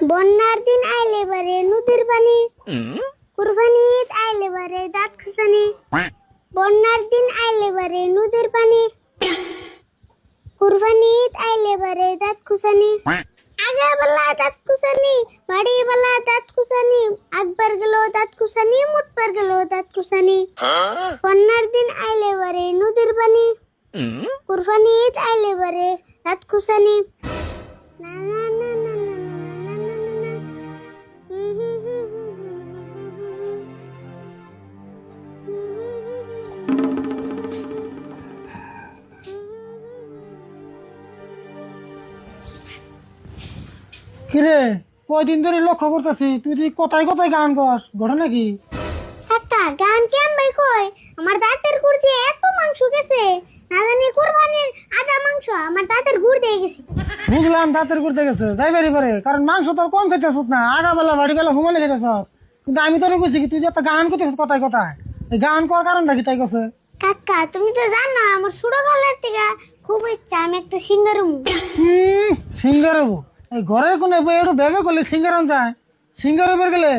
বন্যার দিন আইলে বারে নদীর পানি, কুরবানি ঈদ আইলে বারে দাঁত খুসানি। বন্যার দিন আইলে বারে নদীর পানি, কুরবানি ঈদ আইলে বারে দাঁত খুসানি। আগে বেলা দাঁত খুসানি, বাড়ি বেলা দাঁত খুসানি, আকবার গেল দাঁত খুসানি, মুতবার গেল দাঁত খুসানি। বন্যার দিন আইলে বারে নদীর পানি, কুরবানি ঈদ আইলে বারে দাঁত খুসানি। না না না না না না না না না। কিরে কয়দিন ধরে লক্ষ্য করতেছি তুই তুই কোথায় কোথায় গান গাস ঘটনা কি? কাকা গান কেমন কই? আমার দাঁতের গুড় দিয়ে এত মাংস গেছে, না জানি কুরবানির আধা মাংস আমার দাঁতের গুড় দিয়ে গেছে। বুঝলাম দাঁতের করতে গেছে যাইবারই পারে, কারণ মাংস তোর কম খেতেছ না, আগা বেলা বাড়ি বেলা ঘুমালে খেতেছ। কিন্তু আমি তোর কইছি কি তুই যে একটা গান করতেছ কোথায় কোথায়, এই গান করার কারণটা কি তাই গেছে? কাকা তুমি তো জানো আমার ছোটবেলার থেকে খুব ইচ্ছা আমি একটা সিঙ্গার হবো। সিঙ্গার হবো? এই ঘরের কোনে বই একটু ভেবে করলে সিঙ্গার আন যায়? সিঙ্গার হবার গেলে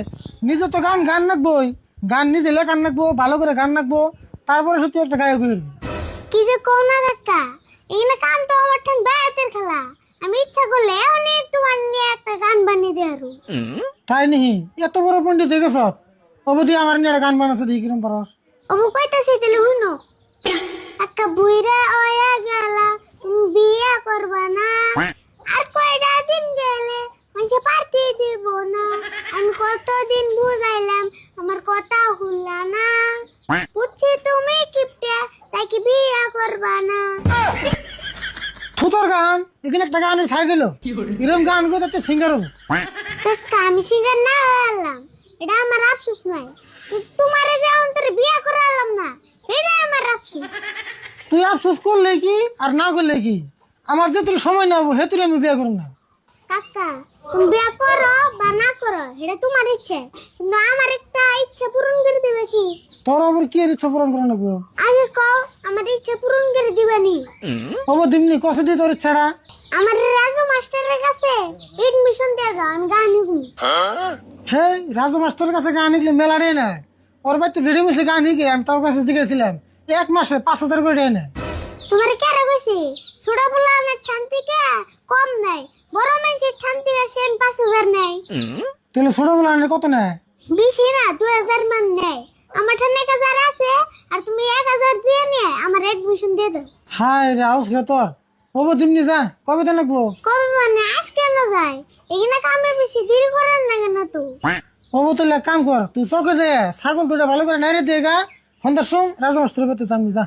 নিজে তো গান গান নাকবই, গান নিজে লেখান নাকবো, ভালো করে গান নাকবো, তারপরে সত্যি একটা গায়ক হইবি। কি যে কও না কাকা, এখানে গান তো আমার ঠান বায়াতের খেলা। আমি ইচ্ছা করলে অনেক তোমার নিয়ে একটা গান বানিয়ে দিয়ে আরো। তাই নিহি এত বড় পণ্ডিত হয়ে গেছ, অবধি আমার নিয়ে একটা গান বানাচ্ছে দেখি কিরম পারস। অবু কইতাছি তাহলে হুনো। কাকা বুইরা ওয়া গেলা তুমি বিয়া করবা না, আর কয়টা দিন গেলে মানুষে পার্টি দিব না। আমি কতদিন বুঝাইলাম আমার কথা শুনলা না, বুঝছি তুমি কিপটা তাই কি বিয়া করবা না। তোর গান এখানে একটা গানের সাইজ হলো, এরকম গান করে তাতে সিঙ্গার হবো। কাকা আমি সিঙ্গার না হলাম এটা আমার আফসোস নাই, কিন্তু তোমারে যে অন্তরে বিয়া করালাম না এটা আমার আফসোস। তুই আফসোস করলে কি আর না করলে কি, আমার যেতুল সময় না হবো হেতুলে আমি বিয়ে করবো না। কাকা তুমি বিয়া করো বা না করো এটা তোমার ইচ্ছে, কিন্তু আমার একটা ইচ্ছা পূরণ করে দিবে কি? তোর আবার কি এর ইচ্ছা পূরণ করে নেবো? আগে কও আমার ইচ্ছা পূরণ করে দিবানি। হবো দিমনি কষে দিয়ে তোর ইচ্ছাটা। আমার রাজু মাস্টারের কাছে এডমিশন দিয়ে যাও, আমি গান শিখবো। সেই রাজু মাস্টারের কাছে গান শিখলে মেলা দেয় না, ওর বাড়িতে যেটি মিশে গান শিখে আমি তোর কাছে জিজ্ঞেছিলাম 1 মাসে 5,000 করে দেয় না। তোমার কেন কইছি ছোট বলা অনেক ঠান থেকে কম নাই, বড় মানুষের ঠান থেকে সেন 5,000 নেয়। তাহলে ছোটবেলা কত নেয়? বেশি না 2,000 মান নেয়। আমার ঠান 1,000 আছে আর তুমি 1,000 দিয়ে নিয়ে আমার এডমিশন দিয়ে দাও। হায় রে আউস রে তোর, হবো দিমনি যা, কবে দেন লাগবো? কবে মানে আজ কেন যায়? এখানে কামে বেশি দেরি করার না কেন তো? হবো তাহলে এক কাম কর, তুই চকে যে ছাগল দুটা ভালো করে নাইরে দিয়ে গা, সন্ধ্যার সময় রাজা মাস্টারের বাড়িতে যাবি যা।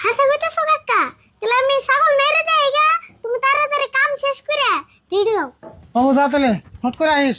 হাসা কইতাছো কাকা, তাহলে আমি ছাগল নেড়ে দেই গা, তুমি তাড়াতাড়ি কাম শেষ করে রেডি হও। হবো যা তাহলে হট করে আহিস।